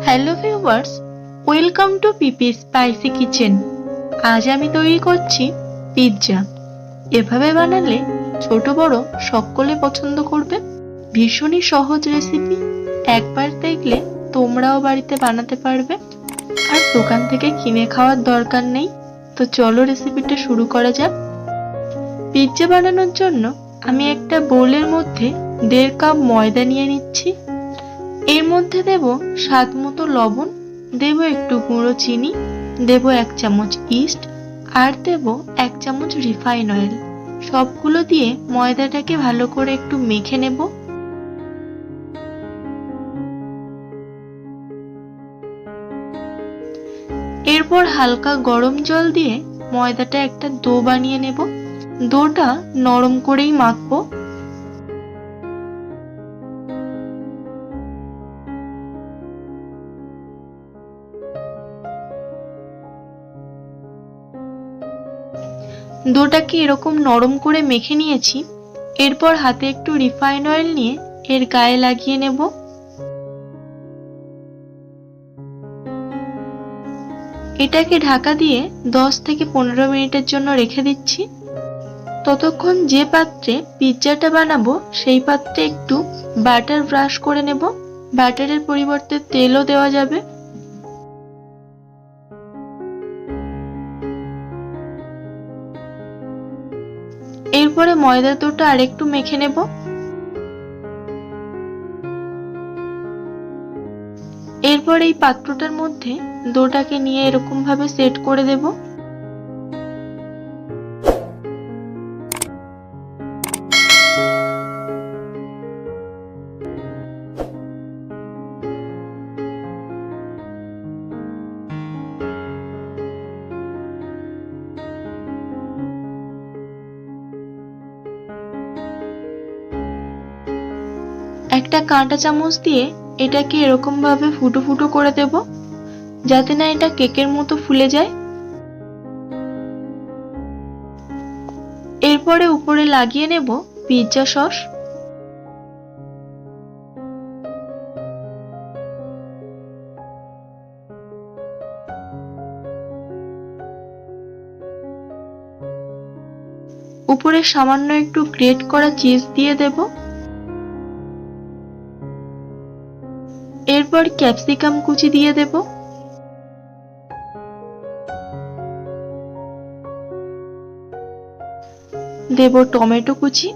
Hello viewers, welcome to PP spicy kitchen. আজ আমি তৈরি করছি পিৎজা। এভাবে বানালে ছোট বড় সকলে পছন্দ করবে। ভীষণই সহজ রেসিপি, একবার দেখলে তোমরাও বাড়িতে বানাতে পারবে আর দোকান থেকে কিনে খাওয়ার দরকার নেই। তো চলো রেসিপিটা শুরু করা যাক। পিৎজা বানানোর জন্য আমি একটা বোলের মধ্যে 1.5 কাপ ময়দা নিয়ে নিচ্ছি। এর মধ্যে দেব স্বাদ মতো লবণ, দেব একটু গুঁড়ো চিনি, দেব 1 চামচ ইস্ট আর দেব 1 চামচ রিফাইন অয়েল। সবগুলো দিয়ে ময়দাটাকে ভালো করে একটু মেখে নেব। এরপর হালকা গরম জল দিয়ে ময়দাটা একটা ডো বানিয়ে নেব। ডোটা নরম করেই মাখবো। ডোটাকে এরকম নরম করে মেখে নিয়েছি। এরপর হাতে একটু রিফাইন অয়েল নিয়ে এর গায়ে লাগিয়ে নেব। এটাকে ঢাকা দিয়ে 10 থেকে 15 মিনিটের জন্য রেখে দিচ্ছি। ততক্ষণ যে পাত্রে পিৎজাটা বানাবো সেই পাত্রে একটু বাটার ব্রাশ করে নেব। বাটারের পরিবর্তে তেলও দেওয়া যাবে। এরপরে ময়দার ডোটা আরেকটু মেখে নেব। এরপর এই পাত্রটার মধ্যে ডোটাকে নিয়ে এরকম ভাবে সেট করে দেব। একটা কাঁটা চামচ দিয়ে এটাকে এরকম ভাবে ফুটো ফুটো করে দেব, যাতে না এটা কেকের মতো ফুলে যায়। এরপরে উপরে লাগিয়ে নেব পিৎজা সস। উপরে সামান্য একটু গ্রেট করা চিজ দিয়ে দেব। এরপর ক্যাপসিকাম কুচি দিয়ে দেব। দেব টমেটো কুচি।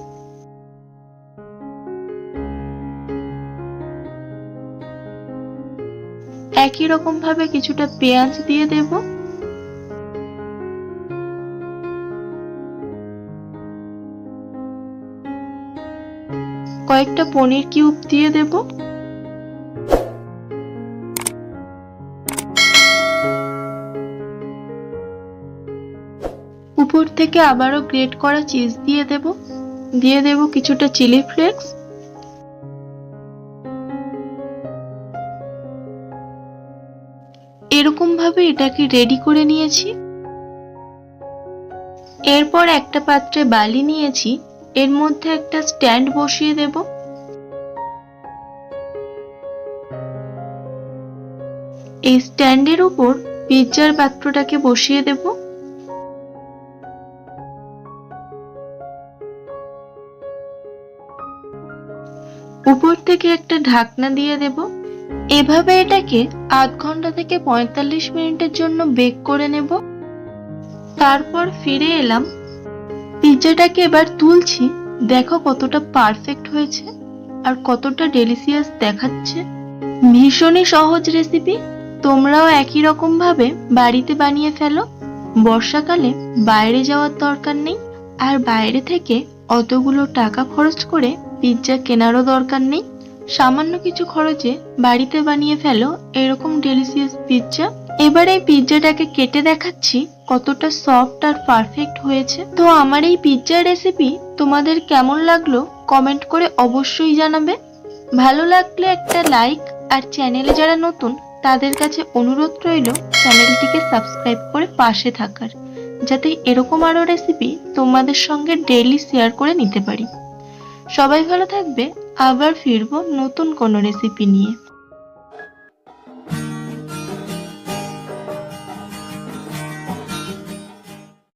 একই রকম ভাবে কিছুটা পেঁয়াজ দিয়ে দেব। কয়েকটা পনির কিউব দিয়ে দেব। উপর থেকে আবারও গ্রেট করা চিজ দিয়ে দেব। দিয়ে দেব কিছুটা চিলি ফ্লেক্স। এরকম ভাবে এটাকে রেডি করে নিয়েছি। এরপর একটা পাত্রে বালি নিয়েছি, এর মধ্যে একটা স্ট্যান্ড বসিয়ে দেব। এই স্ট্যান্ডের উপর পিৎজার পাত্রটাকে বসিয়ে দেব। উপর থেকে একটা ঢাকনা দিয়ে দেব। এভাবে এটাকে আধ ঘন্টা থেকে 45 মিনিটের জন্য বেক করে নেব। তারপর ফিরে এলাম। পিৎজাটাকে এবার তুলছি। দেখো কতটা পারফেক্ট হয়েছে আর কতটা ডেলিশিয়াস দেখাচ্ছে। ভীষণই সহজ রেসিপি, তোমরাও একই রকম ভাবে বাড়িতে বানিয়ে ফেলো। বর্ষাকালে বাইরে যাওয়ার দরকার নেই, আর বাইরে থেকে অতগুলো টাকা খরচ করে পিৎজা কেনারও দরকার নেই। সামান্য কিছু খরচে বাড়িতে বানিয়ে ফেলো এরকম ডেলিশিয়াস পিৎজা। এবার এই পিৎজাটাকে কেটে দেখাচ্ছি কতটা সফট আর পারফেক্ট হয়েছে। তো আমার এই পিৎজার রেসিপি তোমাদের কেমন লাগলো কমেন্ট করে অবশ্যই জানাবে। ভালো লাগলে একটা লাইক, আর চ্যানেলে যারা নতুন তাদের কাছে অনুরোধ রইল চ্যানেলটিকে সাবস্ক্রাইব করে পাশে থাকার, যাতে এরকম আরো রেসিপি তোমাদের সঙ্গে ডেইলি শেয়ার করে নিতে পারি। সবাই ভালো থাকবে, আবার ফিরবো নতুন কোনো রেসিপি নিয়ে।